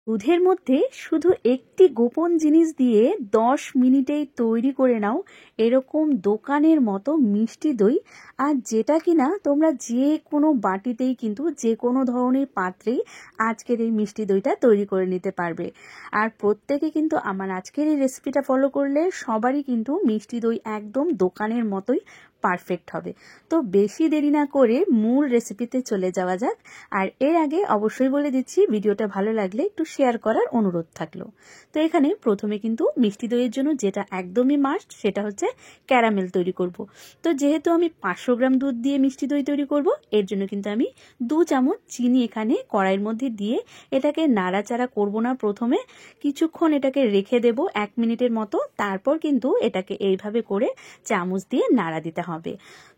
দুধের মধ্যে শুধু একটি গোপন জিনিস দিয়ে 10 মিনিটেই তৈরি করে নাও এরকম দোকানের মতো মিষ্টি দই, আর যেটা কিনা তোমরা যে কোনো বাটিতেই কিন্তু যে কোনো ধরনের পাত্রেই আজকের এই মিষ্টি দইটা তৈরি করে নিতে পারবে। আর প্রত্যেকে কিন্তু আমার আজকের এই রেসিপিটা ফলো করলে সবারই কিন্তু মিষ্টি দই একদম দোকানের মতোই পারফেক্ট হবে। তো বেশি দেরি না করে মূল রেসিপিতে চলে যাওয়া যাক। আর এর আগে অবশ্যই বলে দিচ্ছি, ভিডিওটা ভালো লাগলে একটু শেয়ার করার অনুরোধ থাকলো। তো এখানে প্রথমে কিন্তু মিষ্টি দইয়ের জন্য যেটা একদমই মাস্ট সেটা হচ্ছে ক্যারামেল তৈরি করব। তো যেহেতু আমি 500 গ্রাম দুধ দিয়ে মিষ্টি দই তৈরি করব, এর জন্য কিন্তু আমি 2 চামচ চিনি এখানে কড়াইয়ের মধ্যে দিয়ে এটাকে নাড়াচাড়া করব না। প্রথমে কিছুক্ষণ এটাকে রেখে দেব 1 মিনিটের মতো, তারপর কিন্তু এটাকে এইভাবে করে চামচ দিয়ে নাড়া দিতে হবে।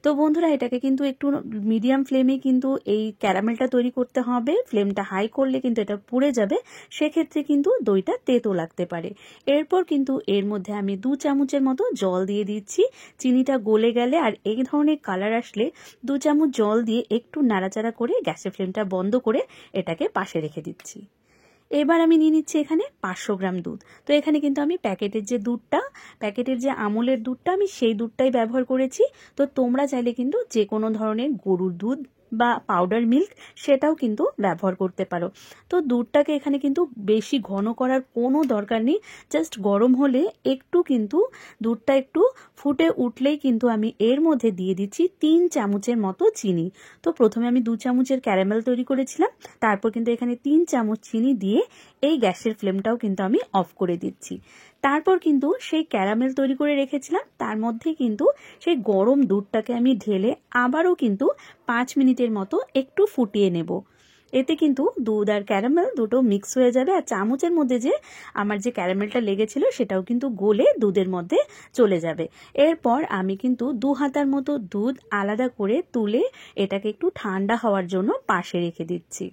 তো বন্ধুরা, এটাকে কিন্তু একটু মিডিয়াম ফ্লেমে কিন্তু এই ক্যারামেলটা তৈরি করতে হবে। ফ্লেমটা হাই করলে কিন্তু এটা পুড়ে যাবে, সেক্ষেত্রে কিন্তু দইটা তেতো লাগতে পারে। এরপর কিন্তু এর মধ্যে আমি 2 চামচের মতো জল দিয়ে দিচ্ছি। চিনিটা গলে গেলে আর এই ধরনের কালার আসলে 2 চামচ জল দিয়ে একটু নাড়াচাড়া করে গ্যাসের ফ্লেমটা বন্ধ করে এটাকে পাশে রেখে দিচ্ছি। এবার আমি নিয়ে নিচ্ছি এখানে 500 গ্রাম দুধ। তো এখানে কিন্তু আমি প্যাকেটের যে আমুলের দুধটা, আমি সেই দুধটাই ব্যবহার করেছি। তো তোমরা চাইলে কিন্তু যে কোনো ধরনের গরুর দুধ বা পাউডার মিল্ক সেটাও কিন্তু ব্যবহার করতে পারো। তো দুধটাকে এখানে কিন্তু বেশি ঘন করার কোনো দরকার নেই, জাস্ট গরম হলে দুধটা একটু ফুটে উঠলেই কিন্তু আমি এর মধ্যে দিয়ে দিচ্ছি 3 চামচের মতো চিনি। তো প্রথমে আমি 2 চামচের ক্যারামেল তৈরি করেছিলাম, তারপর কিন্তু এখানে 3 চামচ চিনি দিয়ে এই গ্যাসের ফ্লেমটাও কিন্তু আমি অফ করে দিচ্ছি। তারপর কিন্তু সেই ক্যারামেল তৈরি করে রেখেছিলাম, তার মধ্যে কিন্তু সেই গরম দুধটাকে আমি ঢেলে আবারও কিন্তু 5 মিনিটের মতো একটু ফুটিয়ে নেব। এতে কিন্তু দুধ আর ক্যারামেল দুটো মিক্স হয়ে যাবে, আর চামচের মধ্যে যে আমার যে ক্যারামেলটা লেগেছিল সেটাও কিন্তু গলে দুধের মধ্যে চলে যাবে। এরপর আমি কিন্তু 2 হাতার মতো দুধ আলাদা করে তুলে এটাকে একটু ঠান্ডা হওয়ার জন্য পাশে রেখে দিচ্ছি।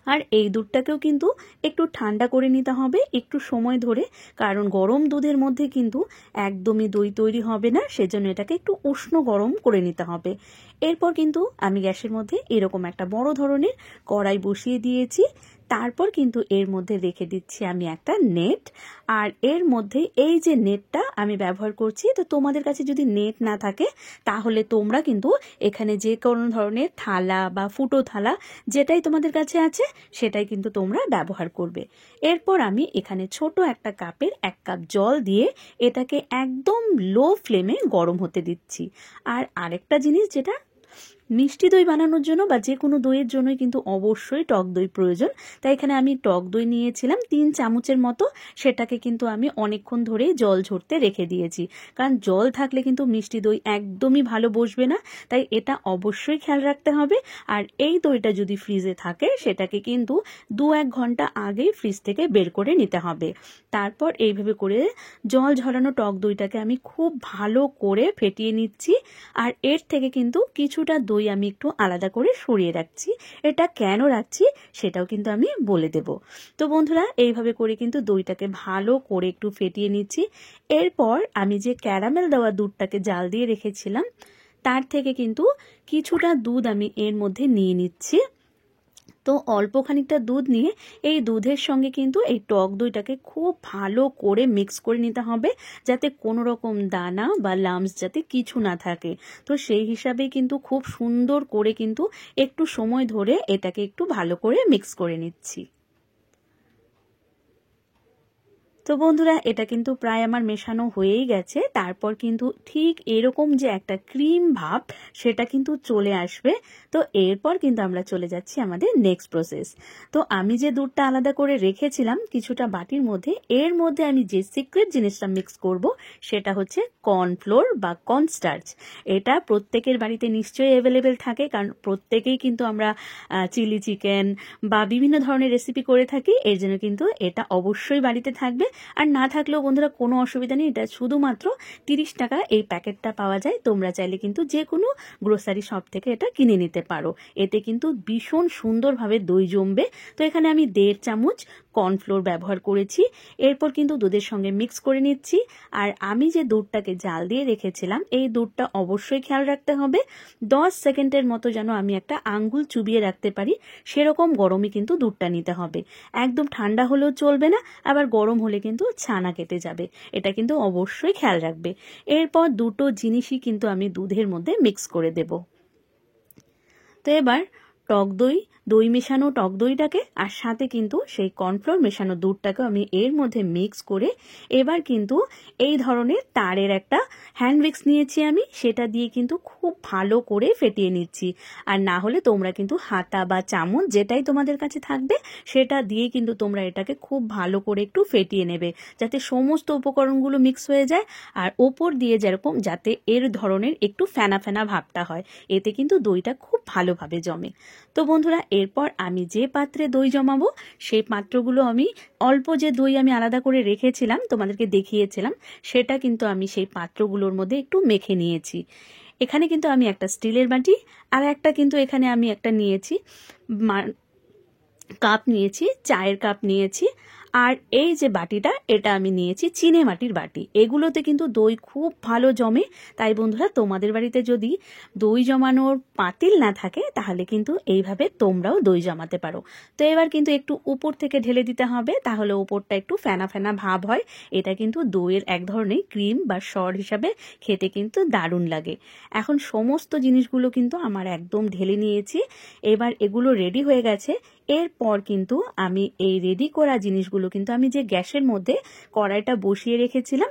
আর এই দুধটাকেও কিন্তু একটু ঠান্ডা করে নিতে হবে একটু সময় ধরে, কারণ গরম দুধের মধ্যে কিন্তু একদমই দই তৈরি হবে না, সেজন্য এটাকে একটু উষ্ণ গরম করে নিতে হবে। এরপর কিন্তু আমি গ্যাসের মধ্যে এরকম একটা বড় ধরনের কড়াই বসিয়ে দিয়েছি। তারপর কিন্তু এর মধ্যে রেখে দিচ্ছি আমি একটা নেট, আর এর মধ্যে এই যে নেটটা আমি ব্যবহার করছি। তো তোমাদের কাছে যদি নেট না থাকে তাহলে তোমরা কিন্তু এখানে যে কোনো ধরনের থালা বা ফুটো থালা যেটাই তোমাদের কাছে আছে সেটাই কিন্তু তোমরা ব্যবহার করবে। এরপর আমি এখানে ছোট একটা কাপের 1 কাপ জল দিয়ে এটাকে একদম লো ফ্লেমে গরম হতে দিচ্ছি। আর আরেকটা জিনিস, যেটা মিষ্টি দই বানানোর জন্য বা যে কোনো দইয়ের জন্যই কিন্তু অবশ্যই টক দই প্রয়োজন। তাই এখানে আমি টক দই নিয়েছিলাম 3 চামচের মতো, সেটাকে কিন্তু আমি অনেকক্ষণ ধরে জল ঝরতে রেখে দিয়েছি, কারণ জল থাকলে কিন্তু মিষ্টি দই একদমই ভালো বসবে না, তাই এটা অবশ্যই খেয়াল রাখতে হবে। আর এই দইটা যদি ফ্রিজে থাকে সেটাকে কিন্তু 2-1 ঘন্টা আগেই ফ্রিজ থেকে বের করে নিতে হবে। তারপর এইভাবে করে জল ঝরানো টক দইটাকে আমি খুব ভালো করে ফেটিয়ে নিচ্ছি। আর এর থেকে কিন্তু কিছুটা দই আমি একটু আলাদা করে সরিয়ে রাখছি। এটা কেন রাখছি সেটাও কিন্তু আমি বলে দেব। তো বন্ধুরা, এইভাবে করে কিন্তু দইটাকে ভালো করে একটু ফেটিয়ে নিচ্ছি। এরপর আমি যে ক্যারামেল দেওয়া দুধটাকে জাল দিয়ে রেখেছিলাম তার থেকে কিন্তু কিছুটা দুধ আমি এর মধ্যে নিয়ে নিচ্ছি। তো অল্প খানিকটা দুধ নিয়ে এই দুধের সঙ্গে কিন্তু এই টক দইটাকে খুব ভালো করে মিক্স করে নিতে হবে, যাতে কোনো রকম দানা বা লাম্পস যাতে কিছু না থাকে। তো সেই হিসাবে কিন্তু খুব সুন্দর করে কিন্তু একটু সময় ধরে এটাকে একটু ভালো করে মিক্স করে নিচ্ছি। তো বন্ধুরা, এটা কিন্তু প্রায় আমার মেশানো হয়েই গেছে। তারপর কিন্তু ঠিক এরকম যে একটা ক্রিম ভাব সেটা কিন্তু চলে আসবে। তো এরপর কিন্তু আমরা চলে যাচ্ছি আমাদের নেক্সট প্রসেস। তো আমি যে দুধটা আলাদা করে রেখেছিলাম কিছুটা বাটির মধ্যে, এর মধ্যে আমি যে সিক্রেট জিনিসটা মিক্স করব সেটা হচ্ছে কর্নফ্লোর বা কর্নস্টার্চ। এটা প্রত্যেকের বাড়িতে নিশ্চয়ই অ্যাভেলেবেল থাকে, কারণ প্রত্যেকেই কিন্তু আমরা চিলি চিকেন বা বিভিন্ন ধরনের রেসিপি করে থাকি, এর জন্য কিন্তু এটা অবশ্যই বাড়িতে থাকবে। আর না থাকলেও বন্ধুরা কোনো অসুবিধা নেই, এটা শুধুমাত্র 30 টাকা এই প্যাকেটটা পাওয়া যায়। তোমরা চাইলে কিন্তু যে কোনো গ্রোসারি শপ থেকে এটা কিনে নিতে পারো। এতে কিন্তু ভীষণ সুন্দরভাবে দই জমবে। তো এখানে আমি 1.5 চামচ কর্নফ্লোর ব্যবহার করেছি। এরপর কিন্তু দুধের সঙ্গে মিক্স করে নিচ্ছি। আর আমি যে দুধটাকে জাল দিয়ে রেখেছিলাম, এই দুধটা অবশ্যই খেয়াল রাখতে হবে 10 সেকেন্ডের মতো যেন আমি একটা আঙ্গুল চুবিয়ে রাখতে পারি, সেরকম গরমই কিন্তু দুধটা নিতে হবে। একদম ঠান্ডা হলেও চলবে না, আবার গরম হলে কিন্তু ছানা কেটে যাবে, এটা কিন্তু অবশ্যই খেয়াল রাখবে। এরপর দুটো জিনিসই কিন্তু আমি দুধের মধ্যে মিক্স করে দেব। তো এবার টক দই মেশানো টক দইটাকে আর সাথে কিন্তু সেই কর্নফ্লোর মেশানো দুধটাকে আমি এর মধ্যে মিক্স করে এবার কিন্তু এই ধরনের তারের একটা হ্যান্ড উইক্স নিয়েছি আমি, সেটা দিয়ে কিন্তু খুব ভালো করে ফেটিয়ে নিচ্ছি। আর না হলে তোমরা কিন্তু হাতা বা চামচ যেটাই তোমাদের কাছে থাকবে সেটা দিয়ে কিন্তু তোমরা এটাকে খুব ভালো করে একটু ফেটিয়ে নেবে, যাতে সমস্ত উপকরণগুলো মিক্স হয়ে যায়। আর ওপর দিয়ে যেরকম যাতে এর ধরনের একটু ফেনা ফেনা ভাবটা হয়, এতে কিন্তু দইটা খুব ভালোভাবে জমে। তো বন্ধুরা, এরপর আমি যে পাত্রে দই জমাবো সেই পাত্রগুলো আমি অল্প যে দই আমি আলাদা করে রেখেছিলাম তোমাদেরকে দেখিয়েছিলাম, সেটা কিন্তু আমি সেই পাত্রগুলোর মধ্যে একটু মেখে নিয়েছি। এখানে কিন্তু আমি একটা স্টিলের বাটি আর একটা কিন্তু এখানে আমি একটা নিয়েছি কাপ নিয়েছি, চায়ের কাপ নিয়েছি। আর এই যে বাটিটা, এটা আমি নিয়েছি চিনে মাটির বাটি। এগুলোতে কিন্তু দই খুব ভালো জমে। তাই বন্ধুরা, তোমাদের বাড়িতে যদি দই জমানোর পাতিল না থাকে তাহলে কিন্তু এইভাবে তোমরাও দই জমাতে পারো। তো এবার কিন্তু একটু উপর থেকে ঢেলে দিতে হবে, তাহলে উপরটা একটু ফেনা ফেনা ভাব হয়। এটা কিন্তু দইয়ের এক ধরনের ক্রিম বা সর হিসাবে খেতে কিন্তু দারুণ লাগে। এখন সমস্ত জিনিসগুলো কিন্তু আমার একদম ঢেলে নিয়েছি। এবার এগুলো রেডি হয়ে গেছে। এরপর কিন্তু আমি এই রেডি করা জিনিসগুলো কিন্তু আমি যে গ্যাসের মধ্যে কড়াইটা বসিয়ে রেখেছিলাম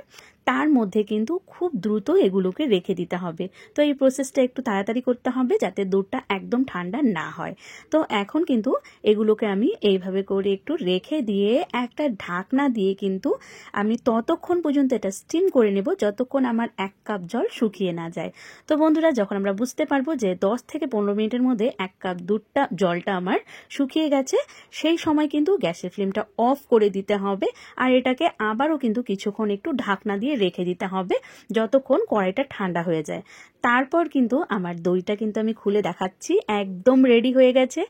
তার মধ্যে কিন্তু খুব দ্রুত এগুলোকে রেখে দিতে হবে। তো এই প্রসেসটা একটু তাড়াতাড়ি করতে হবে যাতে দুধটা একদম ঠান্ডা না হয়। তো এখন কিন্তু এগুলোকে আমি এইভাবে করে একটু রেখে দিয়ে একটা ঢাকনা দিয়ে কিন্তু আমি ততক্ষণ পর্যন্ত এটা স্টিম করে নেব যতক্ষণ আমার 1 কাপ জল শুকিয়ে না যায়। তো বন্ধুরা, যখন আমরা বুঝতে পারবো যে 10 থেকে 15 মিনিটের মধ্যে 1 কাপ জলটা আমার শুকিয়ে গেছে, সেই সময় কিন্তু গ্যাসের ফ্লেমটা অফ করে দিতে হবে। আর এটাকে আবারও কিন্তু কিছুক্ষণ একটু ঢাকনা দিয়ে রেখে দিতে হবে যতক্ষণ কড়াইটা ঠান্ডা হয়ে যায়। তারপর কিন্তু আমার দইটা কিন্তু আমি খুলে দেখাচ্ছি, একদম রেডি হয়ে গেছে।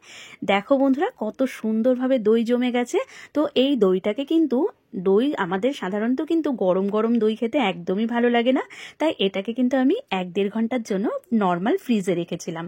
দেখো বন্ধুরা, কত সুন্দরভাবে দই জমে গেছে। তো এই দইটাকে কিন্তু দই আমাদের সাধারণত কিন্তু গরম গরম দই খেতে একদমই ভালো লাগে না, তাই এটাকে কিন্তু আমি 1-1.5 ঘন্টার জন্য নর্মাল ফ্রিজে রেখেছিলাম।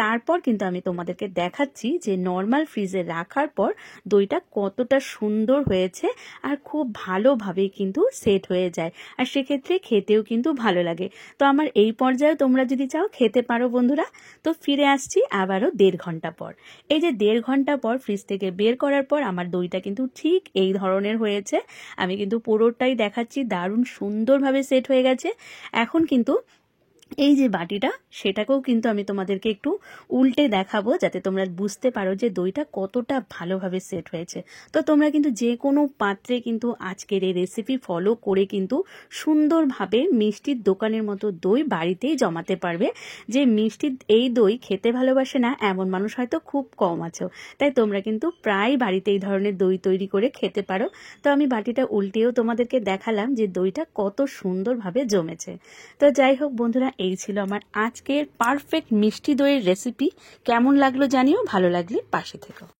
তারপর কিন্তু আমি তোমাদেরকে দেখাচ্ছি যে নর্মাল ফ্রিজে রাখার পর দইটা কতটা সুন্দর হয়েছে আর খুব ভালোভাবে কিন্তু সেট হয়ে যায়, আর সেক্ষেত্রে খেতেও কিন্তু ভালো লাগে। তো আমার এই পর্যায়ে তোমরা যদি চাও খেতে পারো বন্ধুরা। তো ফিরে আসছি আবারও 1.5 ঘন্টা পর। এই যে 1.5 ঘন্টা পর ফ্রিজ থেকে বের করার পর আমার দইটা কিন্তু ঠিক এই ধরনের হয়েছে। আমি কিন্তু পুরোটাই দেখাচ্ছি, দারুণ সুন্দরভাবে সেট হয়ে গেছে। এখন কিন্তু এই যে বাটিটা, সেটাকেও কিন্তু আমি তোমাদেরকে একটু উল্টে দেখাবো যাতে তোমরা বুঝতে পারো যে দইটা কতটা ভালোভাবে সেট হয়েছে। তো তোমরা কিন্তু যে কোনো পাত্রে কিন্তু আজকের এই রেসিপি ফলো করে কিন্তু সুন্দরভাবে মিষ্টির দোকানের মতো দই বাড়িতেই জমাতে পারবে। যে মিষ্টি এই দই খেতে ভালোবাসে না এমন মানুষ হয়তো খুব কম আছে, তাই তোমরা কিন্তু প্রায় বাড়িতে এই ধরনের দই তৈরি করে খেতে পারো। তো আমি বাটিটা উল্টেও তোমাদেরকে দেখালাম যে দইটা কত সুন্দরভাবে জমেছে। তো যাই হোক বন্ধুরা, এই ছিল আমার আজকের পারফেক্ট মিষ্টি দইয়ের রেসিপি। কেমন লাগলো জানিও, ভালো লাগলে পাশে থেকো।